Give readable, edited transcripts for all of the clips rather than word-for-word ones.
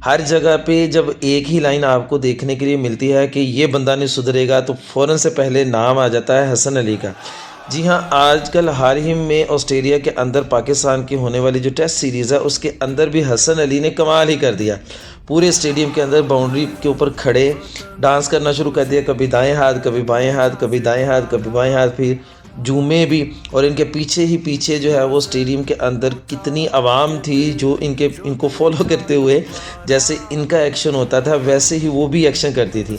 ہر جگہ پہ جب ایک ہی لائن آپ کو دیکھنے کے لیے ملتی ہے کہ یہ بندہ نہیں سدھرے گا تو فوراً سے پہلے نام آ جاتا ہے حسن علی کا۔ جی ہاں، آج کل حال ہی میں آسٹریلیا کے اندر پاکستان کی ہونے والی جو ٹیسٹ سیریز ہے اس کے اندر بھی حسن علی نے کمال ہی کر دیا۔ پورے اسٹیڈیم کے اندر باؤنڈری کے اوپر کھڑے ڈانس کرنا شروع کر دیا، کبھی دائیں ہاتھ کبھی بائیں ہاتھ، کبھی دائیں ہاتھ کبھی بائیں ہاتھ، پھر جومے بھی، اور ان کے پیچھے ہی پیچھے جو ہے وہ اسٹیڈیم کے اندر کتنی عوام تھی جو ان کو فالو کرتے ہوئے جیسے ان کا ایکشن ہوتا تھا ویسے ہی وہ بھی ایکشن کرتی تھی۔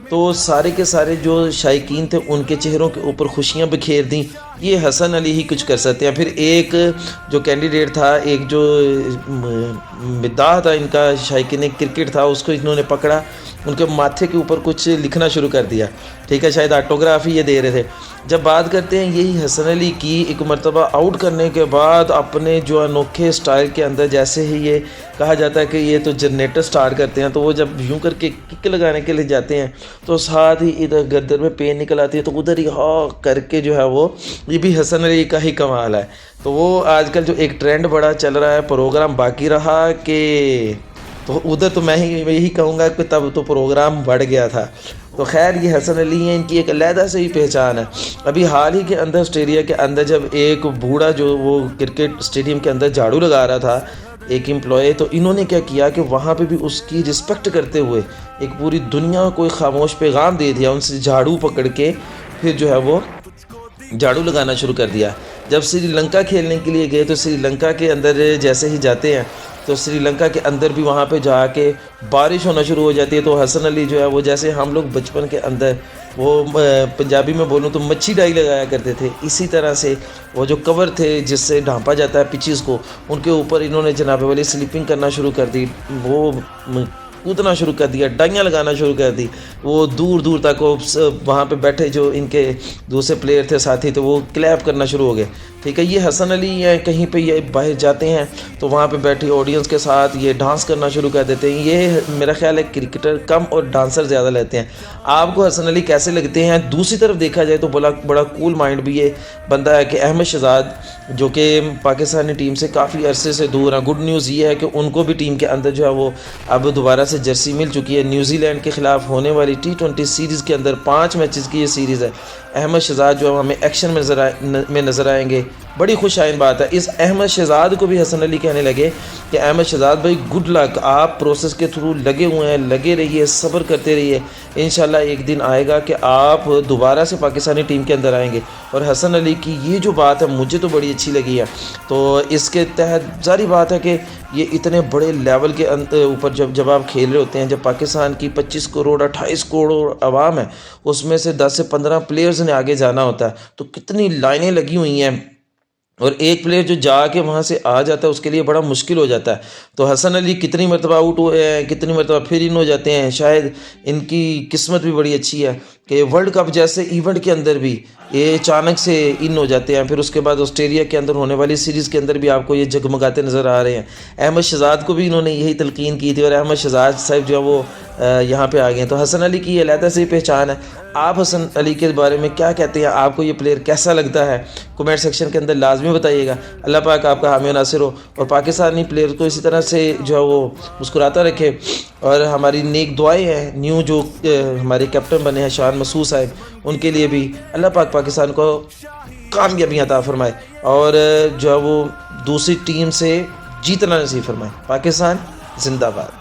تو سارے کے سارے جو شائقین تھے ان کے چہروں کے اوپر خوشیاں بکھیر دیں، یہ حسن علی ہی کچھ کر سکتے ہیں۔ پھر ایک جو کینڈیڈیٹ تھا، ایک جو مداح تھا ان کا، شائقین کرکٹ تھا، اس کو انہوں نے پکڑا، ان کے ماتھے کے اوپر کچھ لکھنا شروع کر دیا، ٹھیک ہے، شاید آٹوگراف ہی یہ دے رہے تھے۔ جب بات کرتے ہیں یہی حسن علی کی، ایک مرتبہ آؤٹ کرنے کے بعد اپنے جو انوکھے سٹائل کے اندر، جیسے ہی یہ کہا جاتا ہے کہ یہ تو جنریٹر سٹارٹ کرتے ہیں، تو وہ جب یوں کر کے کک لگانے کے لیے جاتے ہیں تو ساتھ ہی ادھر گردن میں پین نکل آتی ہے، تو ادھر ہی ہاں کر کے جو ہے وہ، یہ بھی حسن علی کا ہی کمال ہے۔ تو وہ آج کل جو ایک ٹرینڈ بڑا چل رہا ہے، پروگرام باقی رہا کہ تو ادھر تو میں یہی کہوں گا کہ تب تو پروگرام بڑھ گیا تھا۔ تو خیر یہ حسن علی ہیں، ان کی ایک علیحدہ سے ہی پہچان ہے۔ ابھی حال ہی کے اندر آسٹریلیا کے اندر جب ایک بوڑھا جو وہ کرکٹ اسٹیڈیم کے اندر جھاڑو لگا رہا تھا، ایک امپلائی، تو انہوں نے کیا کیا کہ وہاں پہ بھی اس کی رسپیکٹ کرتے ہوئے ایک پوری دنیا کو ایک خاموش پیغام دے دیا، ان سے جھاڑو پکڑ کے پھر جو ہے وہ جھاڑو لگانا شروع کر دیا۔ جب سری لنکا کھیلنے کے لیے گئے تو سری لنکا کے اندر جیسے ہی جاتے ہیں تو سری لنکا کے اندر بھی وہاں پہ جا کے بارش ہونا شروع ہو جاتی ہے، تو حسن علی جو ہے وہ جیسے ہم لوگ بچپن کے اندر وہ پنجابی میں بولوں تو مچھی ڈائی لگایا کرتے تھے، اسی طرح سے وہ جو کور تھے جس سے ڈھانپا جاتا ہے پچیز کو، ان کے اوپر انہوں نے جناب والی سلیپنگ کرنا شروع کر دی، وہ کودنا شروع کر دیا، ڈائیاں لگانا شروع کر دی، وہ دور دور تک وہاں پہ بیٹھے جو ان کے دوسرے پلیئر تھے ساتھی، تو وہ کلیپ کرنا شروع ہو گئے، ٹھیک ہے۔ یہ حسن علی ہیں، کہیں پہ یہ باہر جاتے ہیں تو وہاں پہ بیٹھی آڈینس کے ساتھ یہ ڈانس کرنا شروع کر دیتے ہیں۔ یہ میرا خیال ہے کرکٹر کم اور ڈانسر زیادہ لیتے ہیں۔ آپ کو حسن علی کیسے لگتے ہیں؟ دوسری طرف دیکھا جائے تو بڑا کول مائنڈ بھی یہ بندہ ہے کہ احمد شہزاد جو کہ پاکستانی ٹیم سے کافی عرصے سے دور ہیں۔ گڈ نیوز یہ ہے کہ ان کو بھی ٹیم کے اندر جو ہے وہ اب دوبارہ سے جرسی مل چکی ہے۔ نیوزی لینڈ کے خلاف ہونے والی T20 سیریز کے اندر 5 میچز کی یہ سیریز ہے۔ احمد شہزاد جو ہمیں ایکشن میں نظر آئیں گے، بڑی خوش آئند بات ہے۔ اس احمد شہزاد کو بھی حسن علی کہنے لگے کہ احمد شہزاد بھائی گڈ لک، آپ پروسیس کے تھرو لگے ہوئے ہیں، لگے رہیے، صبر کرتے رہیے، انشاءاللہ ایک دن آئے گا کہ آپ دوبارہ سے پاکستانی ٹیم کے اندر آئیں گے۔ اور حسن علی کی یہ جو بات ہے مجھے تو بڑی اچھی لگی ہے۔ تو اس کے تحت ظاہری بات ہے کہ یہ اتنے بڑے لیول کے اوپر جب آپ کھیل رہے ہوتے ہیں، جب پاکستان کی 25 کروڑ 28 کروڑ عوام ہے، اس میں سے 10 سے 15 پلیئرز نے آگے جانا ہوتا ہے، تو کتنی لائنیں لگی ہوئی ہیں، اور ایک پلیئر جو جا کے وہاں سے آ جاتا ہے اس کے لیے بڑا مشکل ہو جاتا ہے۔ تو حسن علی کتنی مرتبہ آؤٹ ہوئے ہیں، کتنی مرتبہ پھر ان ہو جاتے ہیں، شاید ان کی قسمت بھی بڑی اچھی ہے کہ ورلڈ کپ جیسے ایونٹ کے اندر بھی یہ اچانک سے ان ہو جاتے ہیں۔ پھر اس کے بعد آسٹریلیا کے اندر ہونے والی سیریز کے اندر بھی آپ کو یہ جگمگاتے نظر آ رہے ہیں۔ احمد شہزاد کو بھی انہوں نے یہی تلقین کی تھی، اور احمد شہزاد صاحب جو ہے وہ یہاں پہ آ گئے ہیں۔ تو حسن علی کی یہ علیحدہ سے پہچان ہے۔ آپ حسن علی کے بارے میں کیا کہتے ہیں؟ آپ کو یہ پلیئر کیسا لگتا ہے؟ کمنٹ سیکشن کے اندر لازمی بتائیے گا۔ اللہ پاک آپ کا حامی و ناصر ہو، اور پاکستانی پلیئر کو اسی طرح سے جو ہے وہ مسکراتا رکھے، اور ہماری نیک دعائیں ہیں نیو جو ہمارے کیپٹن بنے ہیں شان مسعود صاحب، ان کے لیے بھی اللہ پاک پاکستان کو کامیابی عطا فرمائے، اور جو ہے وہ دوسری ٹیم سے جیتنا نصیب فرمائے۔ پاکستان زندہ باد۔